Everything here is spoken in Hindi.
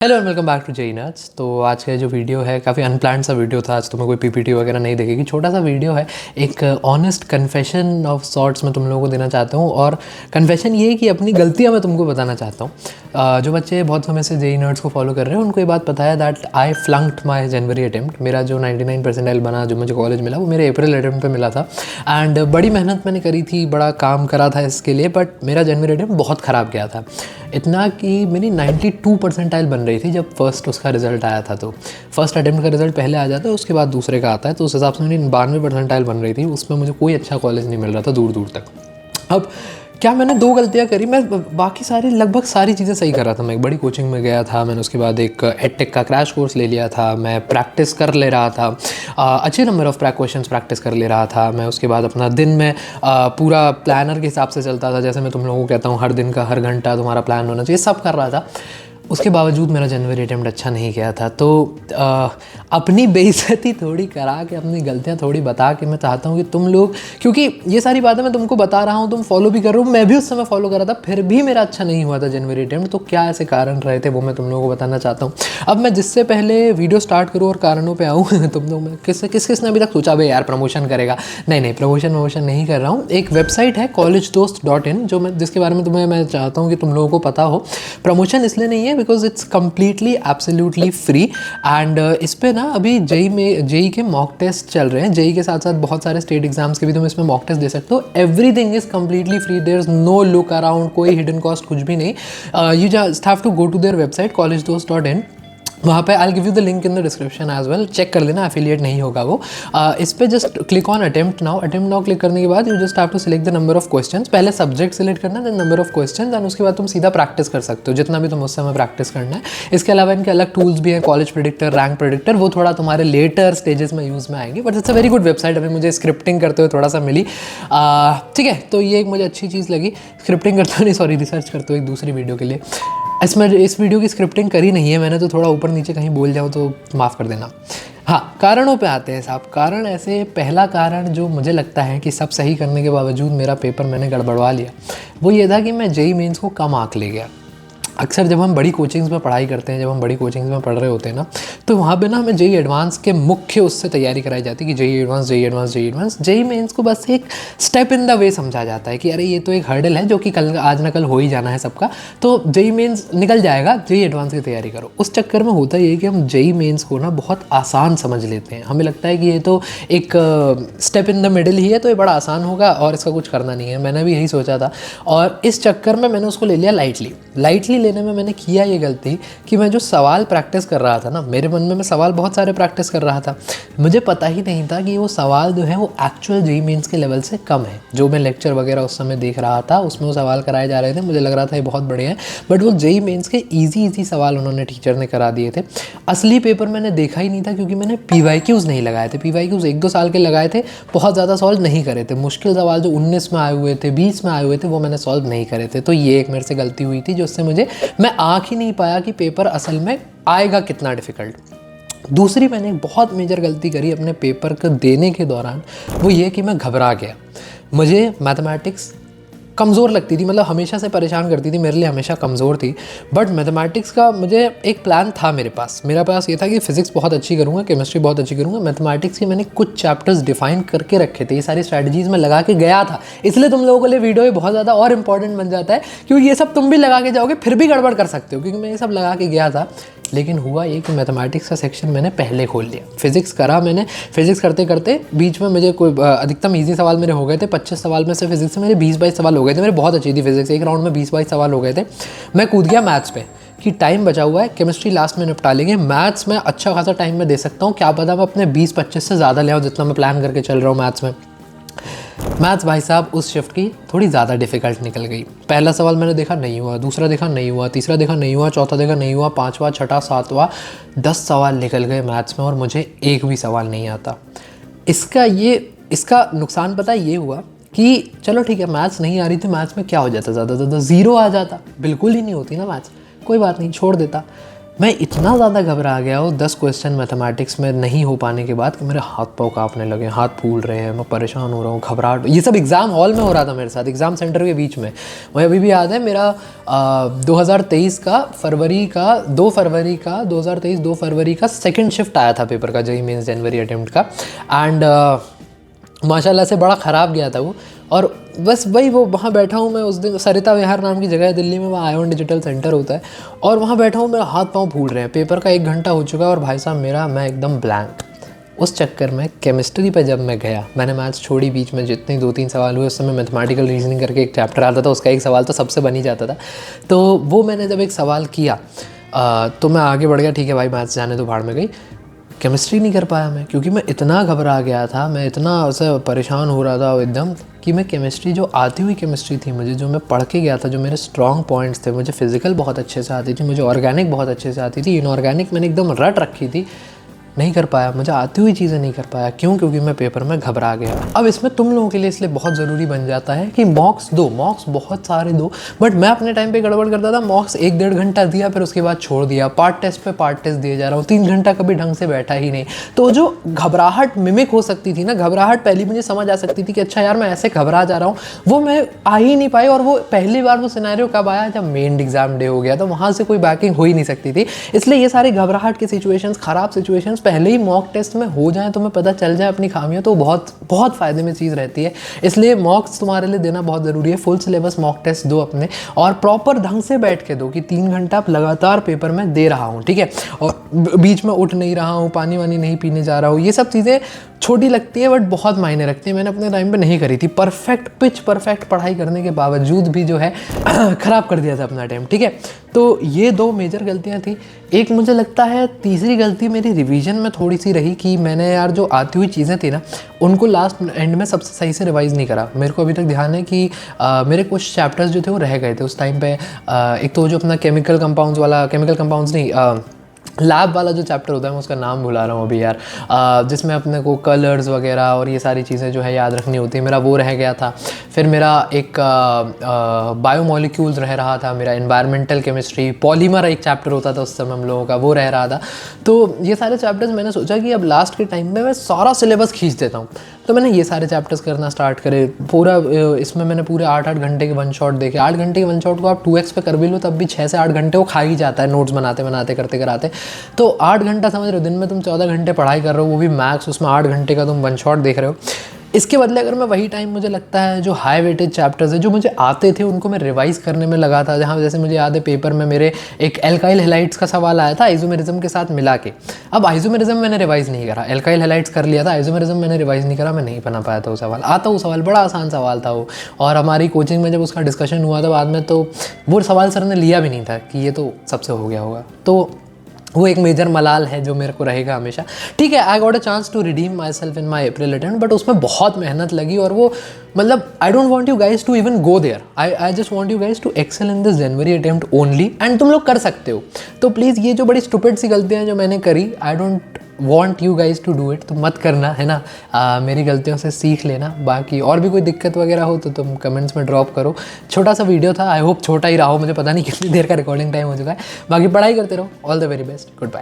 Hello and welcome back to JEE nerds. तो आज का जो वीडियो है काफ़ी अनप्लान्ड सा वीडियो था। आज तुम्हें कोई पीपीटी वगैरह नहीं देखेगी, छोटा सा वीडियो है। एक ऑनेस्ट कन्फेशन ऑफ सॉर्ट्स मैं तुम लोगों को देना चाहता हूँ। और कन्फेशन ये है कि अपनी गलतियाँ मैं तुमको बताना चाहता हूँ। जो बच्चे बहुत समय से जेई नर्ड्स को फॉलो कर रहे हैं उनको ये बात पता है that I फ्लंक्ड my January attempt. मेरा जो 99 परसेंटाइल बना, जो मुझे कॉलेज मिला, वो मेरे अप्रैल अटेम्प्ट पर मिला था। एंड बड़ी मेहनत मैंने करी थी, बड़ा काम करा था इसके लिए, बट मेरा जनवरी अटेम्प्ट बहुत ख़राब गया था। इतना कि मेरी 92 परसेंटाइल बन रही थी जब फर्स्ट उसका रिजल्ट आया था। तो फर्स्ट अटेम्प्ट का रिजल्ट पहले आ जाता है, उसके बाद दूसरे का आता है। तो उस हिसाब से मेरी 92 परसेंटाइल बन रही थी। उसमें मुझे कोई अच्छा कॉलेज नहीं मिल रहा था दूर दूर तक। अब क्या मैंने दो गलतियाँ करी। मैं बाकी सारी लगभग सारी चीज़ें सही कर रहा था। मैं एक बड़ी कोचिंग में गया था, मैंने उसके बाद एक एडटेक का क्रैश कोर्स ले लिया था, मैं प्रैक्टिस कर ले रहा था, अच्छे नंबर ऑफ़ क्वेश्चंस प्रैक्टिस कर ले रहा था मैं। उसके बाद अपना दिन में पूरा प्लानर के हिसाब से चलता था, जैसे मैं तुम लोगों को कहता हूँ हर दिन का हर घंटा तुम्हारा प्लान होना चाहिए, सब कर रहा था। उसके बावजूद मेरा जनवरी अटेम्प्ट अच्छा नहीं गया था। तो अपनी बेइज्जती थोड़ी करा के, अपनी गलतियाँ थोड़ी बता के मैं चाहता हूँ कि तुम लोग, क्योंकि ये सारी बातें मैं तुमको बता रहा हूँ, तुम फॉलो भी कर रहे हो, मैं भी उस समय फॉलो कर रहा था, फिर भी मेरा अच्छा नहीं हुआ था जनवरी अटेम्प्ट। तो क्या ऐसे कारण रहे थे वो मैं तुम लोगों को बताना चाहता हूँ। अब मैं जिससे पहले वीडियो स्टार्ट करूँ और कारणों पर आऊँ तुम लोग में किस ने अभी तक सोचा भाई यार प्रमोशन करेगा? नहीं, प्रमोशन नहीं कर रहा हूँ। एक वेबसाइट है collegedost.in, जो मैं जिसके बारे में मैं चाहता हूँ कि तुम लोगों को पता हो। प्रमोशन इसलिए नहीं है because it's completely absolutely free. And इस पर ना अभी जेई के मॉक टेस्ट चल रहे हैं। जेई के साथ साथ बहुत सारे स्टेट एग्जाम्स के भी तुम इसमें मॉक टेस्ट दे सकते हो। Everything is completely free, there is no look around, कोई हिडन कॉस्ट कुछ भी नहीं। You just have to go to their website collegedost.in। वहाँ पे I give you the link in the description as well, check कर लेना, एफिलिएट नहीं होगा वो। इस पे just click on attempt now click करने के बाद you just have to select the number of questions. पहले सब्जेक्ट सिलेक्ट करना, then number of questions, and उसके बाद तुम सीधा प्रैक्टिस कर सकते हो जितना भी तुम उस समय प्रैक्टिस करना है। इसके अलावा इनके अलग टूल्स भी हैं, कॉलेज प्रेडिक्टर, रैंक प्रेडिक्टर, वो थोड़ा तुम्हारे लेटर स्टेजेस में यूज़ में आएंगे, but it's a very good website. अभी मुझे स्क्रिप्टिंग करते हुए थोड़ा सा मिली, ठीक है, तो ये एक मुझे अच्छी चीज़ लगी। स्क्रिप्टिंग करते हुए नहीं, सॉरी, रिसर्च करते हुए एक दूसरी वीडियो के लिए। इसमें इस वीडियो की स्क्रिप्टिंग करी नहीं है मैंने, तो थोड़ा ऊपर नीचे कहीं बोल जाऊँ तो माफ़ कर देना। हाँ, कारणों पे आते हैं साहब। कारण ऐसे, पहला कारण जो मुझे लगता है कि सब सही करने के बावजूद मेरा पेपर मैंने गड़बड़वा लिया, वो ये था कि मैं जेई मेंस को कम आंक ले गया। अक्सर जब हम बड़ी कोचिंग्स में पढ़ाई करते हैं, जब हम बड़ी कोचिंग्स में पढ़ रहे होते हैं ना, तो वहाँ पे ना हमें जेई एडवांस के मुख्य उससे तैयारी कराई जाती है कि जेई एडवांस। जेई मेंस को बस एक स्टेप इन द वे समझा जाता है कि अरे ये तो एक हर्डल है जो कि कल आज ना कल हो ही जाना है सबका, तो जेई मेंस निकल जाएगा, जेई एडवांस की तैयारी करो। उस चक्कर में होता ये कि हम जेई मेंस को ना बहुत आसान समझ लेते हैं। हमें लगता है कि ये तो एक स्टेप इन द मिडिल ही है, तो ये बड़ा आसान होगा और इसका कुछ करना नहीं है। मैंने भी यही सोचा था, और इस चक्कर में मैंने उसको ले लिया लाइटली लेने में मैंने किया ये गलती कि मैं जो सवाल प्रैक्टिस कर रहा था ना, मेरे मन में मैं सवाल बहुत सारे प्रैक्टिस कर रहा था, मुझे पता ही नहीं था कि वो सवाल जो है वो एक्चुअल जेई मेंस के लेवल से कम है। जो मैं लेक्चर वगैरह उस समय देख रहा था उसमें वो सवाल कराए जा रहे थे, मुझे लग रहा था ये बहुत बढ़िया है, बट वो जेई मेंस के ईजी सवाल उन्होंने टीचर ने करा दिए थे। असली पेपर मैंने देखा ही नहीं था क्योंकि मैंने PYQs नहीं लगाए थे। PYQs 1-2 साल के लगाए थे, बहुत ज़्यादा सॉल्व नहीं करे थे। मुश्किल सवाल जो 19 में आए हुए थे, 20 में आए हुए थे, वो मैंने सॉल्व नहीं करे थे। तो ये एक मेरे से गलती हुई थी, जो उससे मैं आँख ही नहीं पाया कि पेपर असल में आएगा कितना डिफ़िकल्ट। दूसरी मैंने एक बहुत मेजर गलती करी अपने पेपर को देने के दौरान, वो ये कि मैं घबरा गया। मुझे मैथमेटिक्स कमज़ोर लगती थी, मतलब हमेशा से परेशान करती थी, मेरे लिए हमेशा कमज़ोर थी। बट मैथमेटिक्स का मुझे एक प्लान था मेरे पास ये था कि फ़िज़िक्स बहुत अच्छी करूँगा, केमिस्ट्री बहुत अच्छी करूँगा। मैथमेटिक्स के मैंने कुछ चैप्टर्स डिफाइन करके रखे थे, ये सारी स्ट्रैटेजीज़ में लगा के गया था। इसलिए तुम लोगों के लिए वीडियो ये बहुत ज़्यादा और इंपॉर्टेंट बन जाता है, क्योंकि ये सब तुम भी लगा के जाओगे फिर भी गड़बड़ कर सकते हो, क्योंकि मैं ये सब लगा के गया था। लेकिन हुआ ये कि मैथमेटिक्स का सेक्शन मैंने पहले खोल लिया। फिज़िक्स करा मैंने, फिज़िक्स करते करते बीच में मुझे कोई अधिकतम ईजी सवाल मेरे हो गए थे। 25 सवाल में से फिज़िक्स से मेरे 20-22 सवाल हो गए थे। मेरे बहुत अच्छी थी फिज़िक्स, एक राउंड में 20-22 सवाल हो गए थे। मैं कूद गया मैथ्स पे कि टाइम बचा हुआ है, केमिस्ट्री लास्ट में निपटा लेंगे, मैथ्स में अच्छा खासा टाइम में दे सकता हूँ, क्या पता मैं अपने 20-25 से ज़्यादा ले आऊँ जितना मैं प्लान करके चल रहा हूँ मैथ्स में। मैथ्स भाई साहब उस शिफ्ट की थोड़ी ज़्यादा डिफ़िकल्ट निकल गई। पहला सवाल मैंने देखा नहीं हुआ, दूसरा देखा नहीं हुआ, तीसरा देखा नहीं हुआ, चौथा देखा नहीं हुआ, पाँचवा, छठा, सातवां, 10 सवाल निकल गए मैथ्स में और मुझे एक भी सवाल नहीं आता। इसका नुकसान पता ये हुआ कि चलो ठीक है, मैथ्स नहीं आ रही थी, मैथ्स में क्या हो जाता, ज़्यादा ज़्यादा 0 आ जाता, बिल्कुल ही नहीं होती ना मैथ्स, कोई बात नहीं, छोड़ देता। मैं इतना ज़्यादा घबरा गया हूँ 10 क्वेश्चन मैथमेटिक्स में नहीं हो पाने के बाद कि मेरे हाथ पाँव काँपने लगे, हाथ फूल रहे हैं, मैं परेशान हो रहा हूँ, घबराहट। ये सब एग्ज़ाम हॉल में हो रहा था मेरे साथ, एग्ज़ाम सेंटर के बीच में। मुझे अभी भी याद है मेरा 2023 का 2 फरवरी का सेकेंड शिफ्ट आया था पेपर का, जेईई मेंस जनवरी अटेम्प्ट का। एंड माशाल्लाह से बड़ा ख़राब गया था वो। और बस वही वो वहाँ बैठा हूँ मैं उस दिन, सरिता विहार नाम की जगह है दिल्ली में, वहाँ आयोन डिजिटल सेंटर होता है, और वहाँ बैठा हूँ, मेरा हाथ पाँव फूल रहे हैं। पेपर का 1 घंटा हो चुका है और भाई साहब मैं एकदम ब्लैंक। उस चक्कर में केमिस्ट्री पे जब मैं गया, मैंने मैथ्स छोड़ी बीच में, जितने 2-3 सवाल हुए उस समय मैथमेटिकल रीजनिंग करके एक चैप्टर आता था, उसका एक सवाल तो सबसे बन ही जाता था। तो वो मैंने जब एक सवाल किया तो मैं आगे बढ़ गया, ठीक है भाई मैथ्स जाने तो भाड़ में गई। केमिस्ट्री नहीं कर पाया मैं, क्योंकि मैं इतना घबरा गया था, मैं इतना ऐसे परेशान हो रहा था एकदम कि मैं केमिस्ट्री, जो आती हुई केमिस्ट्री थी मुझे, जो मैं पढ़ के गया था, जो मेरे स्ट्रॉन्ग पॉइंट्स थे, मुझे फिजिकल बहुत अच्छे से आती थी, मुझे ऑर्गेनिक बहुत अच्छे से आती थी, इनऑर्गेनिक मैंने एकदम रट रखी थी, नहीं कर पाया, मुझे आती हुई चीज़ें नहीं कर पाया। क्यों? क्योंकि मैं पेपर में घबरा गया। अब इसमें तुम लोगों के लिए इसलिए बहुत ज़रूरी बन जाता है कि मॉक्स बहुत सारे दो, बट मैं अपने टाइम पे गड़बड़ करता था। मॉक्स 1-1.5 घंटा दिया, फिर उसके बाद छोड़ दिया, पार्ट टेस्ट पे पार्ट टेस्ट दिए जा रहा हूँ, 3 घंटा कभी ढंग से बैठा ही नहीं। तो जो घबराहट मिमिक हो सकती थी ना, घबराहट पहली मुझे समझ आ सकती थी कि अच्छा यार मैं ऐसे घबरा जा रहा हूँ, वो मैं आ ही नहीं पाई। और वो पहली बार वो सिनेरियो कब आया? जब मेन एग्जाम डे हो गया, तो वहाँ से कोई बैकिंग हो ही नहीं सकती थी। इसलिए ये सारे घबराहट के सिचुएशंस, ख़राब सिचुएशंस पहले ही मॉक टेस्ट में हो जाए, तुम्हें पता चल जाए अपनी खामियां, तो बहुत फ़ायदे में चीज़ रहती है। इसलिए मॉक्स तुम्हारे लिए देना बहुत ज़रूरी है। फुल सिलेबस मॉक टेस्ट दो अपने, और प्रॉपर ढंग से बैठ के दो कि 3 घंटा लगातार पेपर में दे रहा हूँ, ठीक है, और बीच में उठ नहीं रहा हूँ, पानी वानी नहीं पीने जा रहा हूँ। ये सब चीज़ें छोटी लगती है बट बहुत मायने रखती है। मैंने अपने टाइम पे नहीं करी थी। परफेक्ट पढ़ाई करने के बावजूद भी जो है ख़राब कर दिया था अपना टाइम, ठीक है। तो ये 2 मेजर गलतियाँ थी। एक मुझे लगता है तीसरी गलती मेरी रिवीजन में थोड़ी सी रही कि मैंने यार जो आती हुई चीज़ें थी ना, उनको लास्ट एंड में सबसे सही से रिवाइज़ नहीं करा। मेरे को अभी तक ध्यान है कि मेरे कुछ चैप्टर्स जो थे वो रह गए थे उस टाइम पे। एक तो जो अपना केमिकल कंपाउंड्स नहीं, लैब वाला जो चैप्टर होता है, मैं उसका नाम भुला रहा हूँ अभी यार, जिसमें अपने को कलर्स वगैरह और ये सारी चीज़ें जो है याद रखनी होती है, मेरा वो रह गया था। फिर मेरा एक बायोमोलिक्यूल्स रह रहा था, मेरा एनवायरमेंटल केमिस्ट्री, पॉलीमर एक चैप्टर होता था उस समय हम लोगों का, वो रह रहा था। तो ये सारे चैप्टर्स मैंने सोचा कि अब लास्ट के टाइम में मैं सारा सिलेबस खींच देता हूँ, तो मैंने ये सारे चैप्टर्स करना स्टार्ट करे। पूरा इसमें मैंने पूरे 8-8 घंटे के वन शॉट देखे। 8 घंटे के वन शॉट को आप 2x पे कर भी लो तब भी 6 से 8 घंटे वो खा ही जाता है, नोट्स बनाते करते कराते। तो 8 घंटा समझ रहे हो, दिन में तुम 14 घंटे पढ़ाई कर रहे हो, वो भी मैक्स, उसमें 8 घंटे का तुम वन शॉट देख रहे हो। इसके बदले अगर मैं वही टाइम, मुझे लगता है जो हाई वेटेज चैप्टर्स है जो मुझे आते थे, उनको मैं रिवाइज करने में लगा था। जहाँ जैसे मुझे याद है पेपर में मेरे एक एल्काइल हैलाइड्स का सवाल आया था आइसोमेरिज्म के साथ मिला के। अब आइसोमेरिज्म मैंने रिवाइज नहीं करा, एल्काइल हैलाइड्स कर लिया था, आइसोमेरिज्म मैंने रिवाइज नहीं करा, मैं नहीं बना पाया था वो सवाल। आता वो सवाल बड़ा आसान सवाल था वो, और हमारी कोचिंग में जब उसका डिस्कशन हुआ था बाद में, तो वो सवाल सर ने लिया भी नहीं था कि ये तो सबसे हो गया होगा। तो वो एक मेजर मलाल है जो मेरे को रहेगा हमेशा। ठीक है, I got a chance to redeem myself in my April attempt, but उसमें बहुत मेहनत लगी। और वो मतलब I don't want you guys to even go there, I just want you guys to excel in this January attempt only, and तुम लोग कर सकते हो। तो प्लीज़ ये जो बड़ी स्टूपिड सी गलतियाँ जो मैंने करी, I don't want you guys to do it, तो मत करना, है ना। मेरी गलतियों से सीख लेना। बाकी और भी कोई दिक्कत वगैरह हो तो तुम कमेंट्स में ड्रॉप करो। छोटा सा वीडियो था, आई होप छोटा ही रहा हो, मुझे पता नहीं कितनी देर का रिकॉर्डिंग टाइम हो चुका है। बाकी पढ़ाई करते रहो। All the very best, good bye.